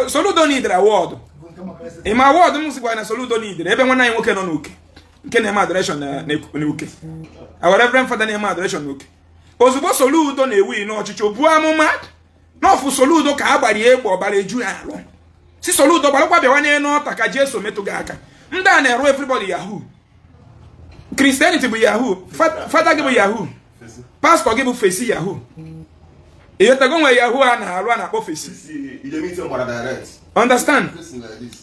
Soludo need award. In my word, Musikwa Soludo need even when I work on Uke. Can name adoration Nuke. Our Reverend Father name adoration Nuke. Ozubo Soludo ne we no chicho buamuma. No for Soludo ka abari ebo bale ju alo. Si Soludo balokwa be wane no taka Jesu metugaka. Nda na ero everybody yahoo. Christianity be yahoo. Father give yahoo. Pastor give face yahoo. You go where Yahoo and run a office. Understand?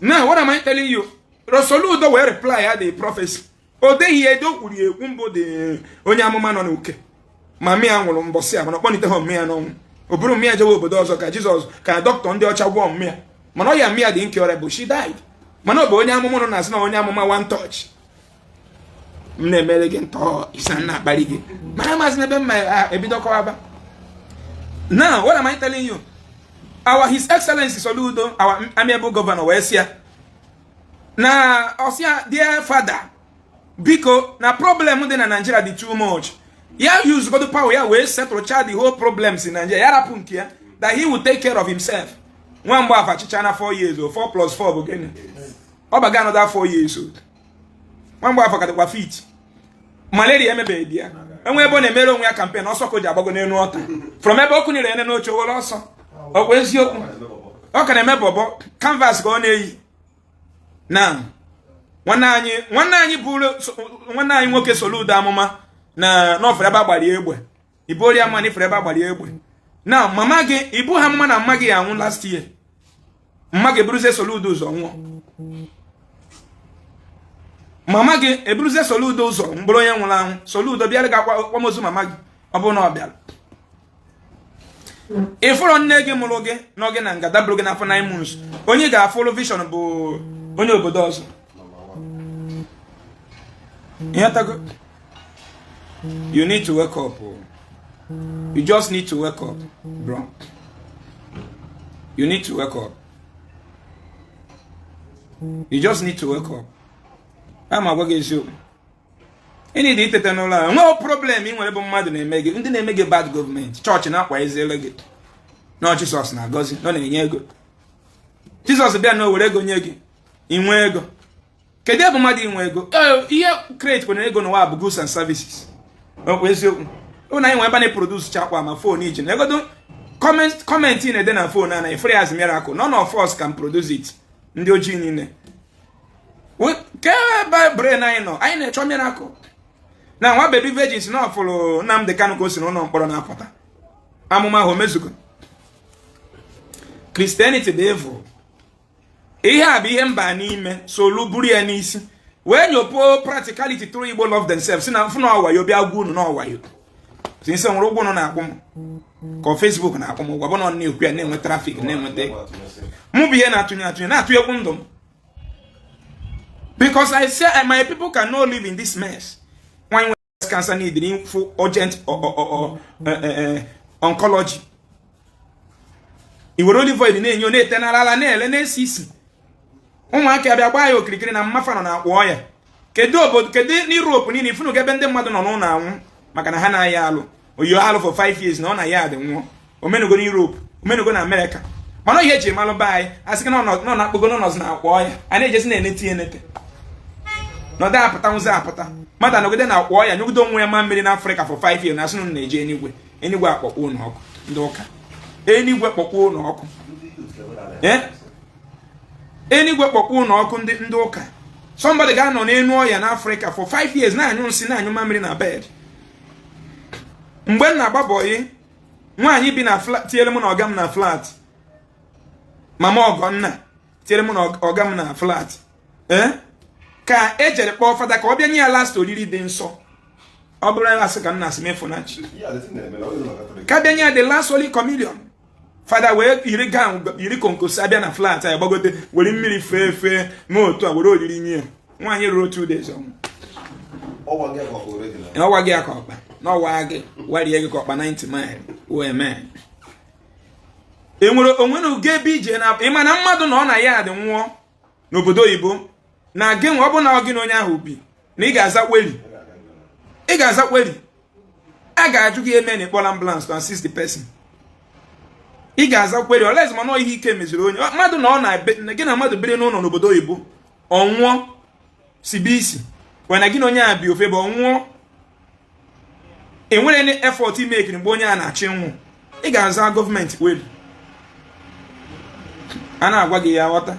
Now, what am I telling you? Rosoludo will reply at the prophecy. Oh, they here don't would you umbo the Onyaman on Uke. Mammy and Wolombosia, and upon it home me and on. Obru me Joe Bodozo, Jesus, can doctor on the Ocha warm me. Manoya me the incurable, she died. Manobo Onyaman has no Onyamama one touch. Never touch, is not Barigi. Mamma's never my a bit of now, what am I telling you? Our His Excellency Soludo, our amiable governor, was here. Now, Osia, dear father, because na problem in Nigeria be too much. Yeah, use God power, yeah, we settle the whole problems in Nigeria. Yarapunkia, that he will take care of himself. One boy for Chichana 4 years old, 4 plus 4 again. Obaga another 4 years old. One boy for Katawafit. Malaria, me baby. And we're born a melon campaign, also could have gone in water. From a book, and no chocolate also. Oh, where's your. How can I remember? Canvas gone a. Now, one eye bull, 1 eye work a soluda mama. Na no for about the Ebube. Iboria money for about the Ebube. Now, Mamagi, Ibu Hamman and Maggie and last year. Maggie Bruce Soludos on. Mamagi, a bruise soludos on Bloyan Lang, Soludo Biaga, Wamozuma Magi, Abono. If for on Negi Mologe, Nogan and Gadablogan for 9 months, only got full vision of Onyo Bodozo. You need to wake up. You just need to wake up, bro. You need to wake up. You just need to wake up. I'm a working you. Any data no problem in whatever mother they make it. They make a bad government. Church and why is elegant. No, Jesus now, goes no good. Jesus be no where go nyegi. In wego. Kedebe madi in wego. Oh, here create when they go no have goods and services. Oh, where's you? Oh, now when they produce chakwa my phone each. They go do comment in a then phone and free as miracle. None of us can produce it. Ndio jini ne. What can by brain I know? I know miracle. Now what baby virgins not follow nam the can go no no na pata. Amuma homezugo. Christianity devil. Ihe be him ba n'ime so luburi anisi. When you poor practicality three people love themselves. Na funu awa you be agu no awa you. Since on rogo no na akom. Ko Facebook na akom. Wa bono ne okua na enwe traffic na enwe de. Mu be na atunya na atu ekundom. Because I say my people cannot live in this mess. When cancer need for urgent or oncology. It will only void in your net and ala ne sisi. Umake abia yo kirikiri na mafano na woya. Kedo bod kede ni rope ni funu ge bende mmadụ no na anwu maka na ha na ya alụ. Oyo alụ for 5 years na na ya de nwo. Omenugo ni Europe, omenugo na America. Mana ihe je malụ bai, asị na no na kpogo no na woya. Ana ejesi na eneti enete. No da apata unza apata. Mata no gede na woya nyugo nwe ma mmiri na Africa for 5 years na asị na eje enigwe. Enigwe akpọkpọ no ọkụ. Ndị ụka. Enigwe kpọkpọ no ọkụ. Enigwe kpọkpọ no ọkụ ndị ụka. Somebody got on enu oya na Africa for 5 years na anyu nsi na anyu mamiri na bed. Mgbe na agbaboyi nwaanyi bi na flat tiele mu na ogam na flat. Mama ogonna tiele mu na ogam na flat. Ka ejere kpọ fada ka obia nya last oriri dị nsọ. Obere asị ka nna asimefo na chi. Ka bia nya the last holy communion. Father we iri konkosi abia na flat ay gbagote weri mmiri fefe mo otu a were oriri nye nwaanyi ruru 2 days on ọwa gị akọkpa n'ọwa gị wari gị kọkpa 90 mile o amen enwere onwere uge ebe ije na ịma na mmadụ na ọ na ya dị nwụọ n'obodo oyibo na gị nwe ọ bụ na ọ gị na onye ahụ bi na ị ga-aza kweli a ga-ajụ gị eme na ịkpọla ambulance to assist the person. ị ga-aza kwere olezi mana ihe ike meziri onye mmadụ na ọ na gị na mmadụ biri n'ụlọ n'obodo oyibo ọnwụọ sibe isi wena gị na onye a bi ofe bụ ọnwụọ enwere any effort imekiri mgbe onye a na-achị nwụ ị ga-aza gọọmenti kwere a na-agwa gị ya ghọta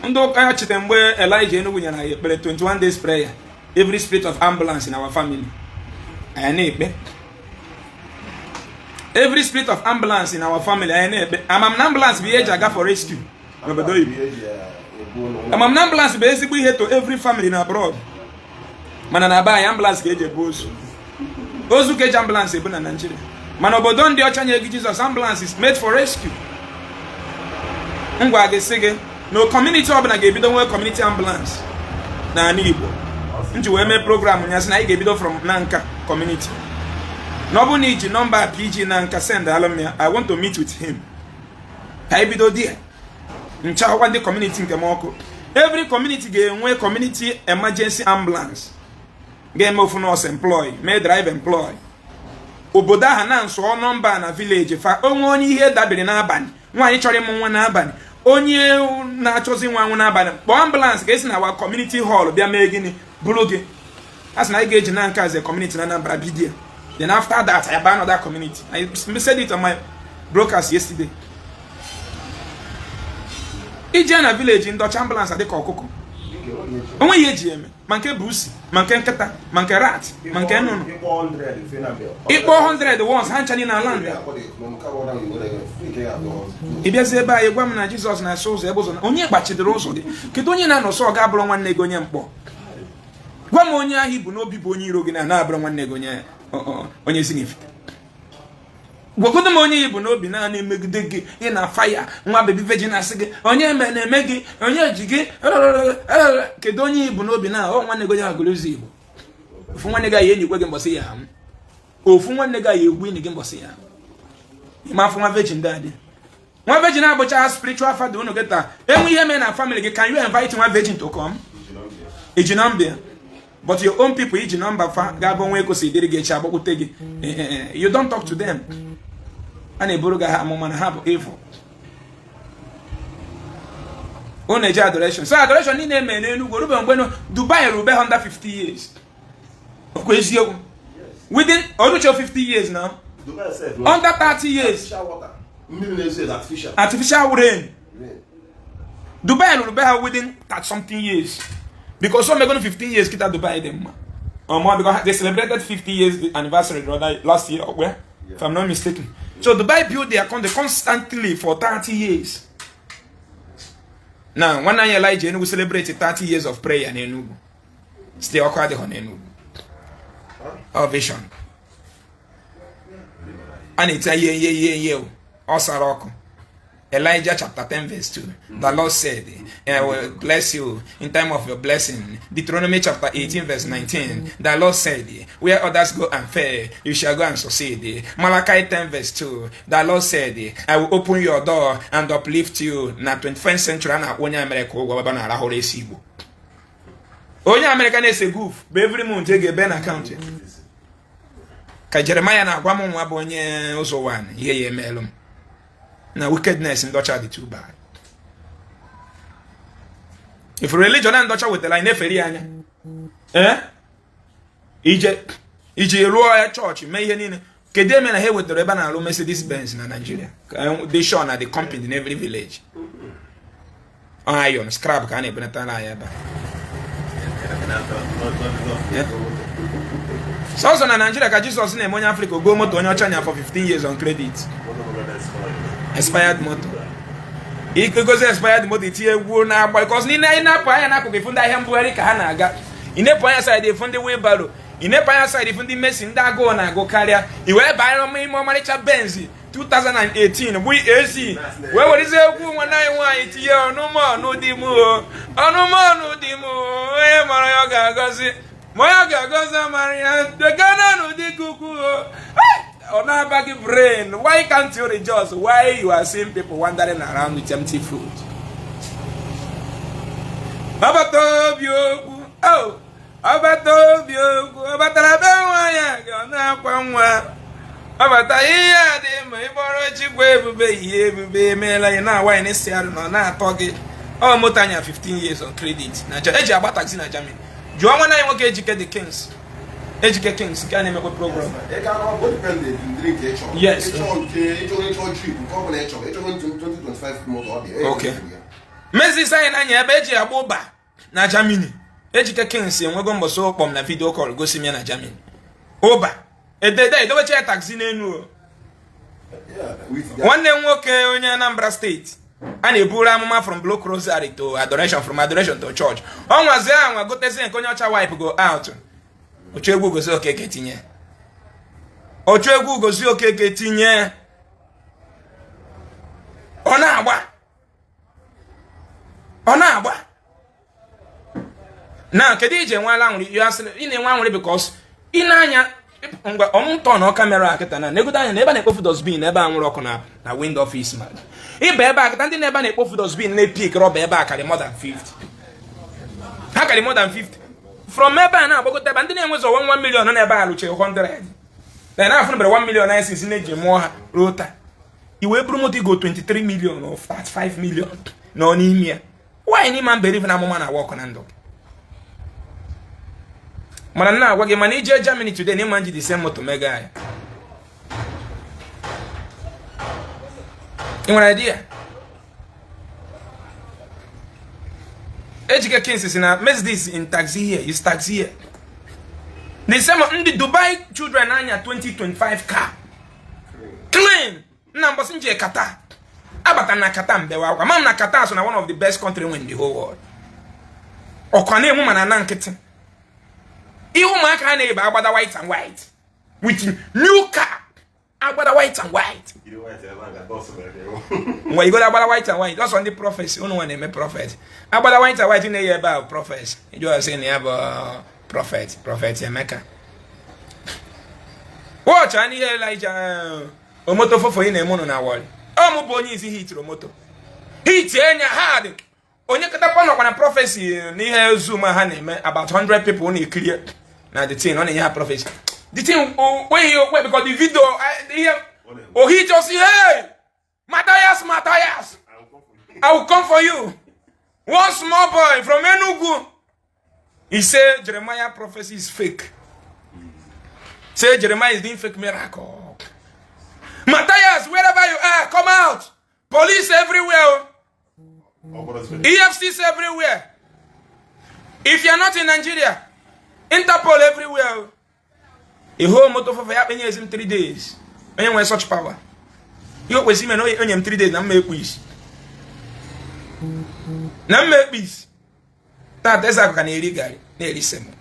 ndị ụka ya cheta mgbe Elijah Enugu nyere anyị ekpere 21 days prayer every spirit of ambulance in our family anyị na-ekpe every spirit of ambulance in our family anyị na-ekpe amam na ambulance bụ ihe eji aga for rescue n'obodo oyibo amam na ambulance bụ ezigbo ihe to every family na abroad mana na be anyị ambulance ka eji ebu ozu ka eji ambulance ebu na Nigeria mana obodo ndị ọcha nye gị Jizọs ambulance is made for rescue ngwa gị sị gị no community ọbụla ga-ebido nwee community ambulance na ala Igbo nji wee mee program nyasị na anyị ga-ebido from Nanka community na ọ bụ na iji nọmba PG Nanka send alum ya I want to meet with him ka anyị bido die nchakwa ndị community nke m ọkụ every community ga-enwe community emergency ambulance ga-eme ofu nurse employ mee drive employ obodo ahụ na nso nọmba na village fa onwe onye ihe dabere n'abalị nwaanyị chọrọ ịmụ nwa n'abalị onye na-achọzi nwa nwụ n'abalị kpọọ ambulance ga-esi na wa community hall bịa mee gịnị bụrụ gị a sị na anyị ga-eji na nke as a community na Anambra bidia then after that I buy another community. I said it on my broadcast yesterday. Ije na village in Dutch ambulance adịka ọkụkọ onwe ihe eji eme ma nke busi ma nke nkịta ma nke rat ma nke nnụnụ ịkpọ 100 once ha nchani na land ị bịazi ebe anyị gwa m na Jizọs na-asụ ụzọ ebe ụzọ onye gbachidoro ụzọ gị kedu onye na-anọsọ ọ ga-abụrụ nwanne gị onye mkpọ gwa m onye ahụ ibu n'obi bụ onye iro gị na-abụrụ nwanne gị onye ezi n'ifite gwagodo m onye ibu n'obi na-emegide gị ị na faya nwa bebi virgin asị gị onye na-eme gị onye ji gị kedu onye ibu n'obi na nwanne gị onye agụlụzi Igbo ofu nwanne gị enyi gwe gị mbọsị ya ofu nwanne gị egwu enyi gị mbọsị ya ma afọ nwa virgin dadị nwa virgin abụcha spiritual father unu gị taa enwe ihe mee na family gị can you invite nwa virgin to come iji nọmba but your own people iji nọmba fa ga-abụ nwa ekosi dịrị gị echi agbakwute gị you don't talk to them a na-eburu gị ha amụma na ha bụ evil ọ na-eji adoration so adoration niile eme n'Enugu rube mgbe Dubai rube 150 years okwu eziokwu within oruche 50 years now under 30 years artificial rain Dubai rube ha within 30 something years because some are going 15 years kita Dubai them or more because they celebrated 50 years anniversary last year or where if I'm not mistaken. So Dubai built their country constantly for 30 years. Now, one year Elijah Enugu celebrated 30 years of prayer in Enugu. Still quite on Enugu. Our vision. And it's a yeah. Also, Elijah chapter 10 verse 2. The Lord said, I will bless you in time of your blessing. Deuteronomy chapter 18 verse 19. The Lord said, where others go and fail, you shall go and succeed. Malachi 10 verse 2. The Lord said, I will open your door and uplift you. Na 21st century na onye America ogwa na rahore esibo. Onye America na-ese goof, be every month e ga-ebe na account. Ka Jeremiah na agwa m nwa bụ onye ụzọ wan ihe ya emelụ. Now wickedness in Dutch are too bad. If religion and Dutch with the line anya, Ije ruo church may any kedeme na here with the Rebana and Mercedes Benz in Nigeria. They show na the company in every village. Iron scrap can even so also na Nigeria ka Jesus na money Africa go moto onye ọcha for 15 years on credit. Expired motor. It goes expired motor tie wu na agba because ni na ina pa ya na ko funda ahia mbuhari ka ha na aga. Ine pa ya side dey fund wheelbarrow. Ine pa ya side fund machine da go na go carrier. I we buy no mo maricha Benz 2018 we AC. We what is egwu nwa na nwa itie no mo no di mu. Onu mo no di mu. E mara yo ga gozi. Mo yo ga gozi Maria. De Ghana no di kuku. On our baggy brain, why can't you rejoice? Why you are seeing people wandering around with empty food? Abata ihe dị ma ịbọrọ chikwa Ebube ihe Ebube meela ya na wine isi arụ nọ na-atọ gị. Ọ moto anya 15 years on credit na eji agba taxi na Germany. Jụọ nwanne anyị nwoke Ejike the Kings. Ejike Kings ka na-emekwa program. Yes. Okay. Mezi sai na anya ebe eji agba ụba na Germany. Ejike Kings enwego mboso okpom na video call gosi m ya na Germany. Ụba. Edoweche taxi n'enu. Nwanne nwoke onye Anambra State. A na-eburu amụma from block rosary to adoration, from adoration to church. Ọnwazi anwa gotezi nke onye ọcha wipe go out. Ochu egwu gozi okeke tinye. Ochu egwu gozi okeke tinye. Ọ na-agba. Na kedu ije nwala nwuri you asị ị na-enwe nwuri because ị na-anya ngwa ọmụntọ na kamera akịta na negodo anya na ebe na-ekpofu dustbin ebe a nwụrụ ọkụ na wind office man. Ibe ebe akịta ndị na-ebe na-ekpofu dustbin na-epik rọba ebe a karị more than 50. Ha karị more than 50. From ebe a na-agbagote ebe ndị na-enwezo 1 million na ebe a lụche 100. Na na afụ nbere 1 million na esi na-eji mụọ ha ruo taa. Iwe buru moto go 23 million or 35 million no n'ime ya. Why any man believe na amụma na work na ndụ? Mana na agwa gị mana ije Germany today na ịma nji the same moto mega ya. You want idea? Ejike Kings is na Mercedes in taxi here, is taxi here. The same in the Dubai children anya 2025 car. Clean. Na mbosi nje Qatar. Abata na Qatar mbewa kwa. Mam na Qatar so na one of the best country in the whole world. Okwane emu mana na nkịtị. Ihu maka na ebe agbada white and white with new car. Agbada white and white. You know what? You go agbada white and white. That's on the prophecy. Only one name prophet. Agbada white and white in the about prophets. You just saying about prophet Emeka. Watch and hear Elijah. Omoto for in a mono na wall. Omo boni is hit Omoto. Hit enya hard. Onye katapano kwa na prophecy ni he Zuma haneme about 100 people only clear. Now the thing on the prophecy. The thing when you wait because the video he just say, hey, Mathias, I will come for you. One small boy from Enugu. He said Jeremiah prophecy is fake. Say Jeremiah is doing fake miracle. Mathias, wherever you are, come out. Police everywhere. EFCs everywhere. If you're not in Nigeria, Interpol everywhere. A whole motor for happening in 3 days. When you have such power. You always see me know in 3 days, now make peace. Now make peace. That is a can illegal. Nearly same.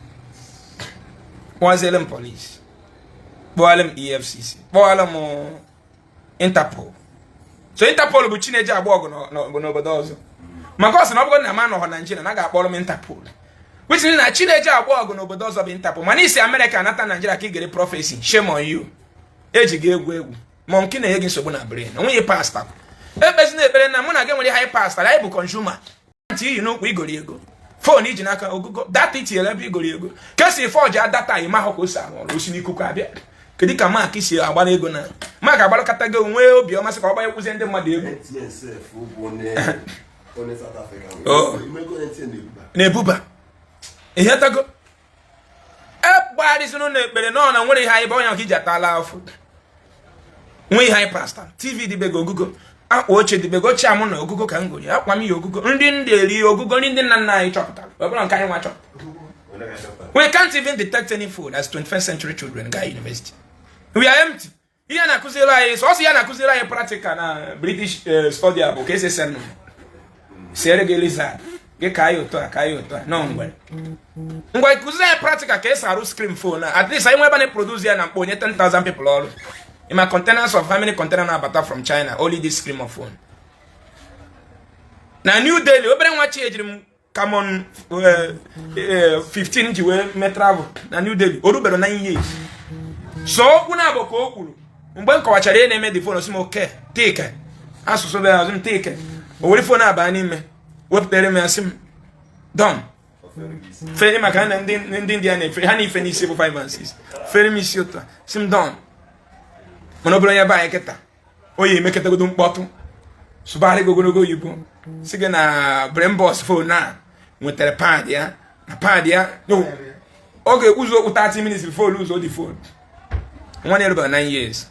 Was them police. Boalem EFCC. Boalem Interpol. So Interpol will change a bog no bodozo. Because no one a man of Nigeria, I got Bolam Interpol. Which means that Chile bog no bodozo of Interpol. Man is America, not Nigeria, can get a prophecy. Shame on you. Edge gave way. Monkey against Sobona brain. Only a pastor. A business better than one again with a high pastor. I will consumer. You know, we go. Phone is not go. That it here, we go. Kasi forge at that time, Mahokosa or Lucini Kukabia. Kedika mark is here, about Egona. Mark about Catago, well, be almost about who's in the mother. Oh, Nebuba. And yet I go. Everybody's on it, but no, and when high boy, he just allow food. We high pastor, TV the bego Google. I watch the bego chairman or Google can go. Yeah, Kwami Google. And then the Google in the night chocolate. But I can't watch up. We can't even detect any food as 21st century children, Guy University. We are empty. Here na kuzela is also here na kuzela e practical na British study abo ke se senu. Sere gelisa. Ge kayo to no ngwe. Ngwe kuzela e practical ke saru screen phone at least I want to produce here na ponye 10,000 people all. In my containers of how many containers na bata from China only this screen of phone. Na New Delhi obere nwa change come on 15 jiwe me travel na New Delhi orubero 9 years. So kuna boko okuru mgbe nkọwachara na eme the phone osimo okay take asuso be azum take o wori phone aba n'ime wepụtere m asim done fere maka na ndị ndị na ha na ife n'isi bụ 5 and 6 fere mi si otu sim done mana obere onye be anyị kịta oyi emekọtagodo mkpọtụ sụbarị gị ogologo oyibo si gị na brembọs fon a nwetara pad ya na pad ya oge ụzọ okwu 30 minutes before ụzọ dị fon nwa na erubara 9 years